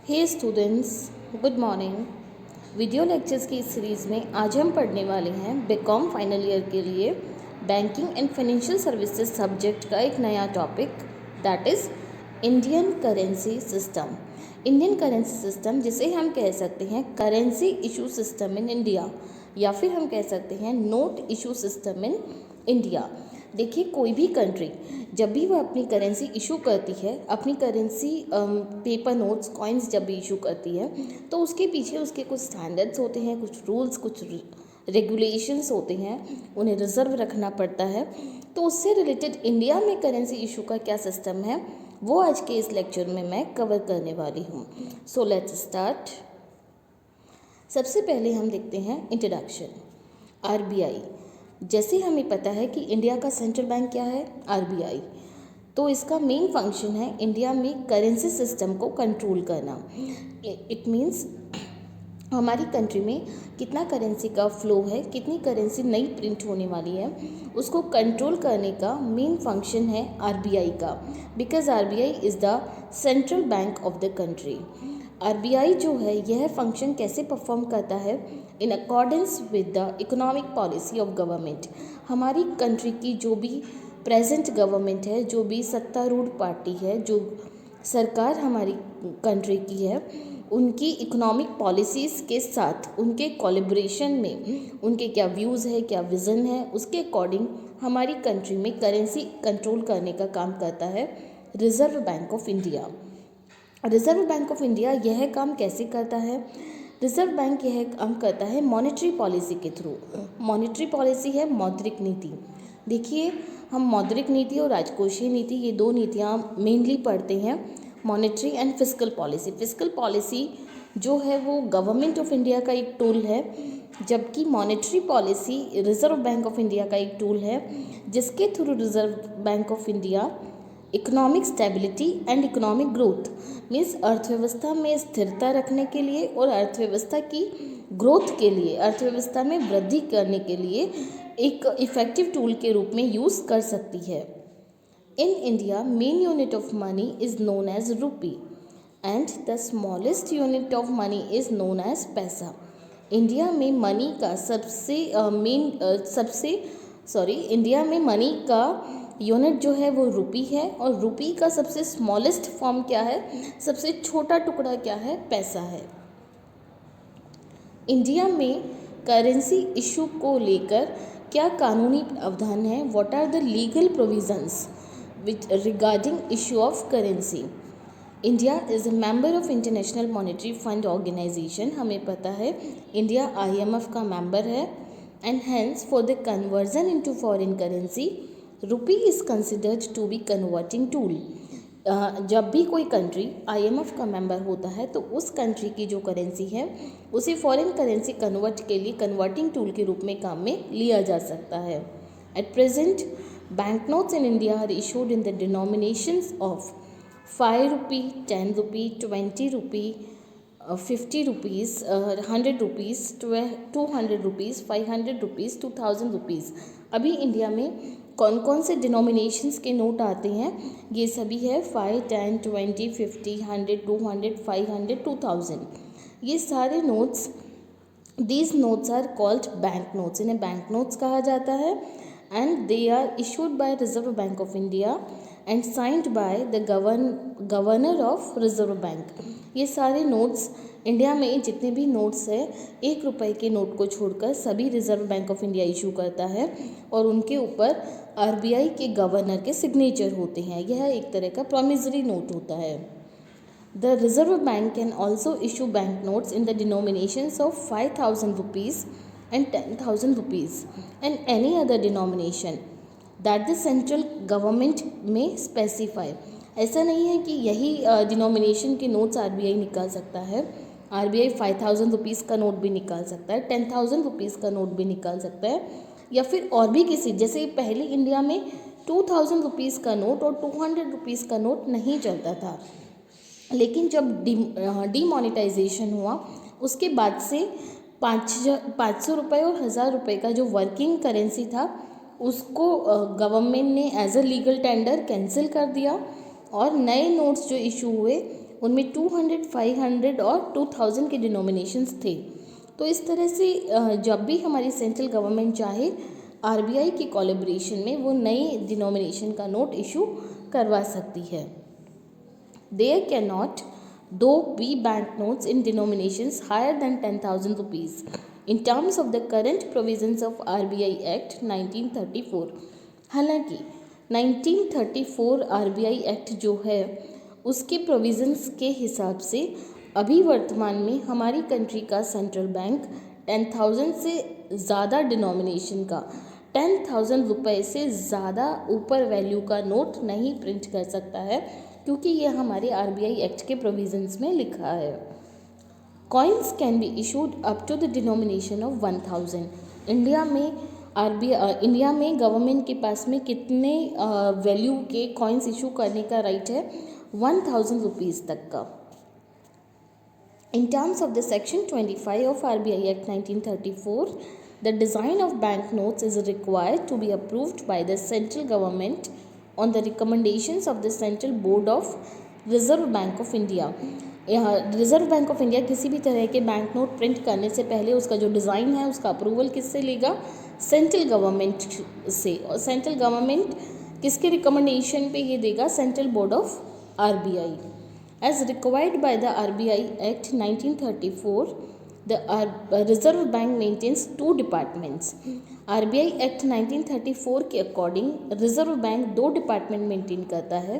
हे students, good morning. Video lectures की इस series में आज हम पढ़ने वाले हैं बीकॉम फाइनल ईयर के लिए banking and financial services subject का एक नया topic, that is Indian currency system. Indian currency system, जिसे हम कह सकते हैं currency issue system in India, या फिर हम कह सकते हैं note issue system in India. देखिए, कोई भी कंट्री जब भी वह अपनी करेंसी इशू करती है, अपनी करेंसी पेपर नोट्स कॉइन्स जब भी इशू करती है, तो उसके पीछे उसके कुछ स्टैंडर्ड्स होते हैं, कुछ रूल्स, कुछ रेगुलेशंस होते हैं, उन्हें रिजर्व रखना पड़ता है। तो उससे रिलेटेड इंडिया में करेंसी इशू का क्या सिस्टम है, वो आज के इस लेक्चर में मैं कवर करने वाली हूँ। So let's start. सबसे पहले हम देखते हैं इंट्रोडक्शन। आरबीआई, जैसे हमें पता है कि इंडिया का सेंट्रल बैंक क्या है, आरबीआई। तो इसका मेन फंक्शन है इंडिया में करेंसी सिस्टम को कंट्रोल करना। इट मीन्स हमारी कंट्री में कितना करेंसी का फ्लो है, कितनी करेंसी नई प्रिंट होने वाली है, उसको कंट्रोल करने का मेन फंक्शन है आरबीआई का, because RBI is the central bank of the country. RBI जो है, यह फंक्शन कैसे परफॉर्म करता है, in accordance with the economic policy of government. हमारी कंट्री की जो भी प्रेजेंट गवर्नमेंट है, जो भी सत्तारूढ़ पार्टी है, जो सरकार हमारी कंट्री की है, उनकी इकोनॉमिक पॉलिसीज़ के साथ, उनके कोलैबोरेशन में उनके क्या व्यूज़ है, क्या विज़न है, उसके अकॉर्डिंग हमारी कंट्री में करेंसी कंट्रोल करने का काम करता है reserve bank of India. Reserve bank of India यह काम कैसे करता है? रिज़र्व बैंक यह काम करता है मॉनेटरी पॉलिसी के थ्रू। मॉनेटरी पॉलिसी है मौद्रिक नीति। देखिए, हम मौद्रिक नीति और राजकोषीय नीति, ये दो नीतियाँ मेनली पढ़ते हैं। Monetary and fiscal policy. Fiscal policy जो है वो गवर्नमेंट ऑफ इंडिया का एक टूल है, जबकि monetary policy reserve bank of India का एक टूल है, जिसके through reserve bank of India economic stability and economic growth means अर्थव्यवस्था में स्थिरता रखने के लिए और अर्थव्यवस्था की ग्रोथ के लिए, अर्थव्यवस्था में वृद्धि करने के लिए एक इफ़ेक्टिव टूल के रूप में यूज़ कर सकती है। In India main unit of money is known as rupee and the smallest unit of money is known as paisa. India में मनी का इंडिया में मनी का यूनिट जो है वो रुपी है, और रुपी का सबसे स्मॉलेस्ट फॉर्म क्या है, सबसे छोटा टुकड़ा क्या है, पैसा है। इंडिया में करेंसी इशू को लेकर क्या कानूनी प्रावधान है, what are the legal provisions which regarding issue of currency. India is a member of International Monetary Fund organisation. हमें पता है इंडिया आईएमएफ का मेंबर है, and hence for the conversion into foreign currency rupee is considered to be converting tool. जब भी कोई country IMF का member होता है, तो उस कंट्री की जो करेंसी है उसे फॉरेन करेंसी कन्वर्ट के लिए कन्वर्टिंग टूल के रूप में काम में लिया जा सकता है। At present bank notes in India are issued in the denominations of 5 rupee, 10 rupee, 20 rupee, 50 rupees, 100 rupees, 200 rupees, 500 rupees, 2000 rupees. अभी इंडिया में कौन कौन से डिनोमिनेशंस के नोट आते हैं, ये सभी है 5, 10, 20, 50, 100, 200, 500, 2000। ये सारे notes, these notes are called bank notes. इन्हें बैंक नोट्स कहा जाता है, and they are issued by Reserve Bank of India and signed by the governor of Reserve Bank. ये सारे नोट्स, इंडिया में जितने भी नोट्स हैं, 1 रुपये के नोट को छोड़कर सभी reserve Bank of India issue करता है, और उनके ऊपर आरबीआई के गवर्नर के सिग्नेचर होते हैं। यह एक तरह का प्रॉमिसरी नोट होता है। The Reserve bank can also issue bank notes in the denominations of 5000 rupees and 10,000 rupees and any other denomination that the central government में स्पेसिफाई। ऐसा नहीं है कि यही डिनोमिनेशन के नोट्स आरबीआई निकाल सकता है। आरबीआई 5000 रुपीज़ का नोट भी निकाल सकता है, 10,000 रुपीज़ का नोट भी निकाल सकता है, या फिर और भी किसी, जैसे पहले इंडिया में 2000 रुपीज़ का नोट और 200 रुपीज़ का नोट नहीं चलता था, लेकिन जब डीमोनेटाइजेशन हुआ उसके बाद से 500 रुपये और 1000 रुपये का जो वर्किंग करेंसी था, उसको गवर्नमेंट ने as a legal tender cancel कर दिया, और नए नोट्स जो इशू हुए उनमें 200, 500 और 2000 के डिनोमिनेशंस थे। तो इस तरह से जब भी हमारी सेंट्रल गवर्नमेंट चाहे आरबीआई की कोलैबोरेशन में वो नई डिनोमिनेशन का नोट इशू करवा सकती है। There cannot, though, be banknotes in denominations higher than 10,000 rupees in terms of the current provisions of RBI Act 1934। हालांकि 1934 RBI एक्ट जो है उसके प्रोविजंस के हिसाब से अभी वर्तमान में हमारी कंट्री का सेंट्रल बैंक 10,000 से ज़्यादा डिनोमिनेशन का 10,000 रुपये से ज़्यादा ऊपर वैल्यू का नोट नहीं प्रिंट कर सकता है, क्योंकि यह हमारे आरबीआई एक्ट के प्रोविजंस में लिखा है। Coins can be issued up to the denomination of 1000। India में गवर्नमेंट के पास में कितने वैल्यू के कॉइन्स इशू करने का राइट है? 1000 रुपीज़ तक का। In terms of the Section 25 of RBI Act 1934, the design of banknotes is required to be approved by the central government on the recommendations of the Central Board of Reserve Bank of India। Reserve Bank of India किसी भी तरह के bank note print करने से पहले उसका जो design है उसका अप्रूवल किससे लेगा? सेंट्रल गवर्नमेंट से। और सेंट्रल गवर्नमेंट किसके रिकमेंडेशन पे ये देगा? Central board of RBI. As required by the RBI Act 1934, the Reserve Bank maintains two departments। RBI Act 1934 के अकॉर्डिंग रिजर्व बैंक दो डिपार्टमेंट मेंटेन करता है।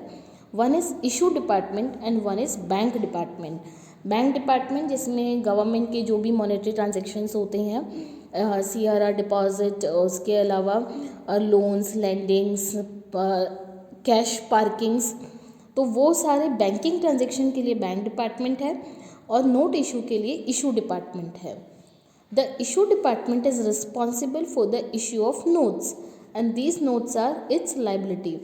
One is issue department and one is bank department. Bank department जिसमें government के जो भी monetary transactions होते हैं, CRR डिपॉजिट, उसके अलावा लोन्स, लैंडिंग्स, कैश पार्किंग्स, तो वो सारे बैंकिंग ट्रांजेक्शन के लिए बैंक डिपार्टमेंट है और नोट इशू के लिए इशू डिपार्टमेंट है। The issue department is responsible for the issue of notes and these notes are its liability.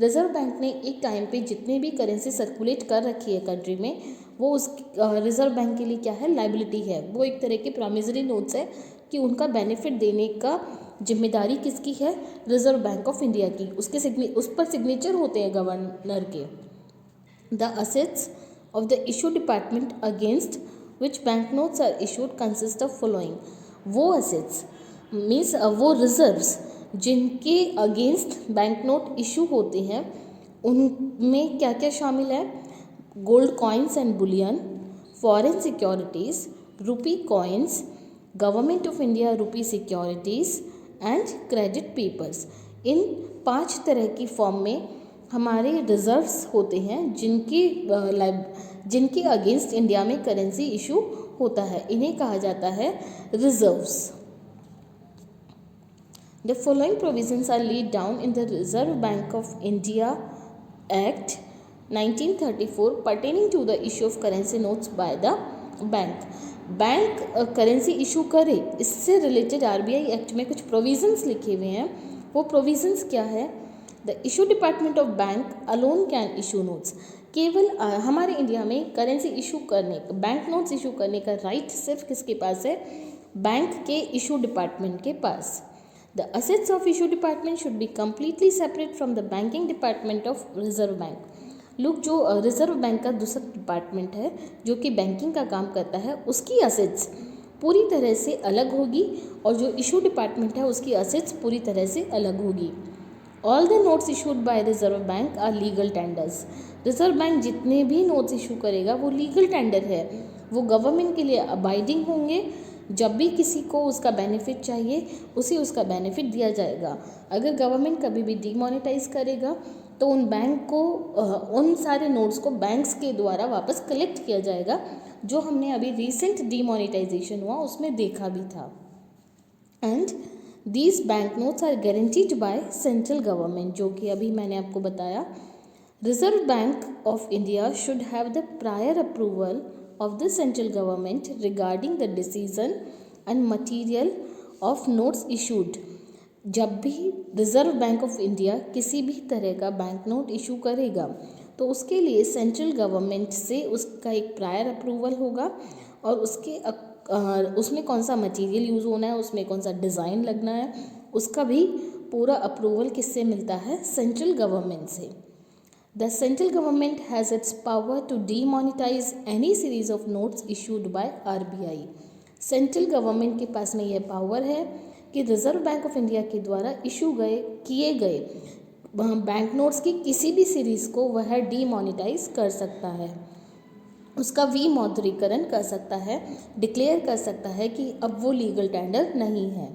Reserve Bank ने एक टाइम पे जितने भी करेंसी सर्कुलेट कर रखी है कंट्री में, वो उस रिजर्व बैंक के लिए क्या है? लाइबिलिटी है। वो एक तरह के प्रॉमिसरी नोट्स है कि उनका बेनिफिट देने का जिम्मेदारी किसकी है? रिजर्व बैंक ऑफ इंडिया की। उस पर सिग्नेचर होते हैं गवर्नर के। The assets of the issue department against which banknotes are issued consist of following। वो assets मीन्स वो रिजर्व्स जिनके अगेंस्ट बैंक नोट इशू होते हैं उनमें क्या क्या शामिल है? Gold coins and bullion, foreign securities, rupee coins, government of India rupee securities and credit papers. इन 5 तरह की फॉर्म में हमारे रिजर्व्स होते हैं जिनके अगेंस्ट इंडिया में करेंसी इशू होता है। इन्हें कहा जाता है reserves. The following provisions are laid down in the Reserve Bank of India Act 1934 pertaining to the issue of currency notes by the bank currency issue करे, इससे रिलेटेड आरबीआई एक्ट में कुछ प्रोविजंस लिखे हुए हैं। वो प्रोविजंस क्या है? The issue department of bank alone can issue notes. केवल हमारे इंडिया में करेंसी इशू करने, बैंक नोट्स इशू करने का राइट सिर्फ किसके पास है? बैंक के इशू डिपार्टमेंट के पास। The assets of issue department should be completely separate from the banking department of Reserve Bank. लोग जो रिजर्व बैंक का दूसरा डिपार्टमेंट है जो कि बैंकिंग का काम करता है, उसकी असेट्स पूरी तरह से अलग होगी और जो इशू डिपार्टमेंट है उसकी असेट्स पूरी तरह से अलग होगी। All the notes issued by Reserve Bank are legal tenders. Reserve Bank जितने भी नोट्स इशू करेगा वो लीगल टेंडर है, वो गवर्नमेंट के लिए अबाइडिंग होंगे। जब भी किसी को उसका बेनिफिट चाहिए उसे उसका बेनिफिट दिया जाएगा। अगर गवर्नमेंट कभी भी डीमोनेटाइज करेगा तो उन बैंक को उन सारे नोट्स को बैंक्स के द्वारा वापस कलेक्ट किया जाएगा, जो हमने अभी रिसेंट डीमोनेटाइजेशन हुआ उसमें देखा भी था। And these bank notes are guaranteed by central government, जो कि अभी मैंने आपको बताया। Reserve Bank of India should have the prior approval of the central government regarding the decision and material of notes issued। जब भी रिजर्व बैंक ऑफ इंडिया किसी भी तरह का बैंक नोट इशू करेगा तो उसके लिए सेंट्रल गवर्नमेंट से उसका एक प्रायर अप्रूवल होगा और उसमें कौन सा मटेरियल यूज़ होना है, उसमें कौन सा डिज़ाइन लगना है, उसका भी पूरा अप्रूवल किससे मिलता है? सेंट्रल गवर्नमेंट से। The central government has its power to demonetize any series of notes issued by RBI. Central government के पास में यह पावर है कि रिजर्व बैंक ऑफ इंडिया के द्वारा किए गए बैंक नोट्स की किसी भी सीरीज़ को वह डीमोनेटाइज कर सकता है, उसका विमुद्रीकरण कर सकता है, डिक्लेयर कर सकता है कि अब वो लीगल टेंडर नहीं है।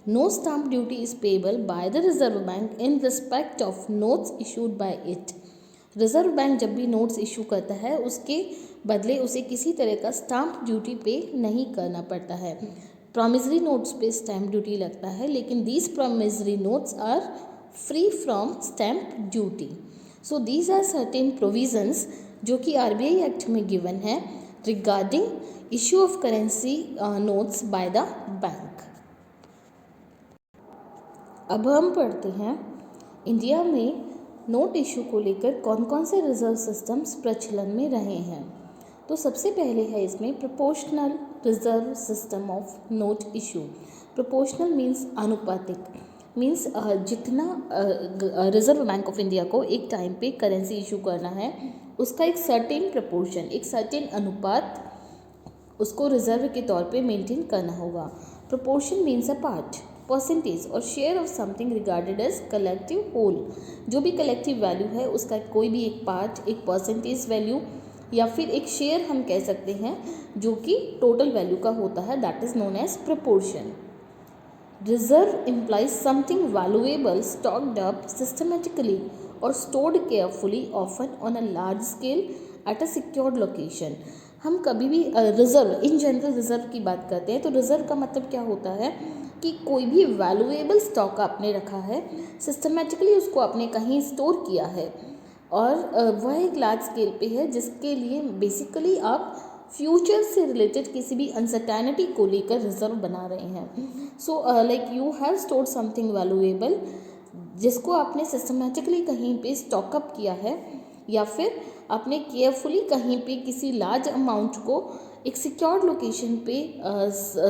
No stamp duty is payable by the Reserve Bank in respect of notes issued by it. Reserve bank जब भी नोट्स इशू करता है उसके बदले उसे किसी तरह का स्टाम्प ड्यूटी पे नहीं करना पड़ता है। प्रॉमिसरी नोट्स पे स्टैम्प ड्यूटी लगता है, लेकिन these promissory notes are free from stamp duty. So these are certain provisions जो कि RBI एक्ट में गिवन है regarding issue of currency notes by the bank. अब हम पढ़ते हैं इंडिया में नोट इशू को लेकर कौन कौन से रिजर्व सिस्टम्स प्रचलन में रहे हैं। तो सबसे पहले है इसमें proportional reserve system of note issue. Proportional means आनुपातिक, मीन्स जितना रिजर्व बैंक ऑफ इंडिया को एक टाइम पे करेंसी इशू करना है उसका एक सर्टेन प्रपोर्शन, एक सर्टेन अनुपात उसको रिजर्व के तौर पे मेंटेन करना होगा। Proportion means a part, percentage और share of something regarded as collective whole. जो भी कलेक्टिव वैल्यू है उसका कोई भी एक पार्ट, एक परसेंटेज वैल्यू या फिर एक शेयर हम कह सकते हैं जो कि टोटल वैल्यू का होता है, that is known as proportion. Reserve implies something valuable stocked up systematically or stored carefully, often on a large scale at a secured location। हम कभी भी रिजर्व, इन जनरल रिजर्व की बात करते हैं तो रिजर्व का मतलब क्या होता है कि कोई भी वैल्यूएबल स्टॉक आपने रखा है, सिस्टमेटिकली उसको आपने कहीं स्टोर किया है और वह एक लार्ज स्केल पे है जिसके लिए बेसिकली आप फ्यूचर से रिलेटेड किसी भी अनसर्टेनिटी को लेकर रिजर्व बना रहे हैं। So like you have stored something valuable जिसको आपने सिस्टमेटिकली कहीं पे स्टॉकअप किया है या फिर आपने केयरफुली कहीं पे किसी लार्ज अमाउंट को एक सिक्योर्ड लोकेशन पे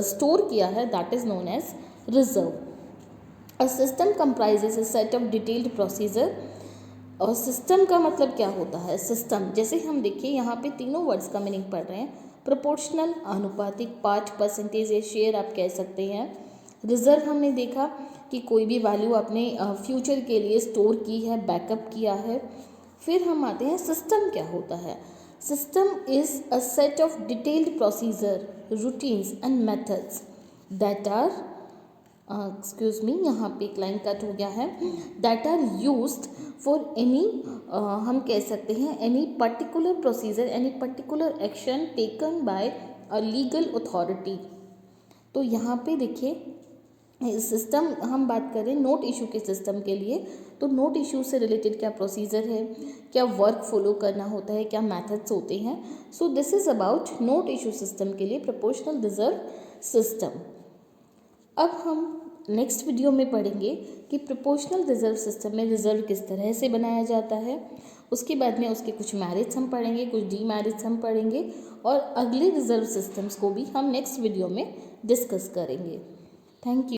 स्टोर किया है, that is known as reserve. A system comprises a set of detailed procedure. और सिस्टम का मतलब क्या होता है? सिस्टम जैसे हम देखिए यहाँ पे तीनों वर्ड्स का मीनिंग पढ़ रहे हैं। प्रोपोर्शनल आनुपातिक, पार्ट, परसेंटेज या शेयर आप कह सकते हैं। रिजर्व हमने देखा कि कोई भी वैल्यू आपने फ्यूचर के लिए स्टोर की है, बैकअप किया है। फिर हम आते हैं सिस्टम क्या होता है। System is a set of detailed procedure, routines and methods that are यहाँ पे एक लाइन कट हो गया है, that are used for any, हम कह सकते हैं any particular procedure, any particular action taken by a legal authority. तो यहाँ पे देखिए सिस्टम हम बात करें नोट इशू के सिस्टम के लिए, तो नोट इशू से रिलेटेड क्या प्रोसीजर है, क्या वर्क फॉलो करना होता है, क्या मेथड्स होते हैं। So this is about note issue system के लिए प्रोपोर्शनल रिजर्व सिस्टम। अब हम नेक्स्ट वीडियो में पढ़ेंगे कि प्रोपोर्शनल रिजर्व सिस्टम में रिजर्व किस तरह से बनाया जाता है। उसके बाद में उसके कुछ मेरिट्स हम पढ़ेंगे, कुछ डीमेरिट्स हम पढ़ेंगे और अगले रिजर्व सिस्टम्स को भी हम नेक्स्ट वीडियो में डिस्कस करेंगे। Thank you.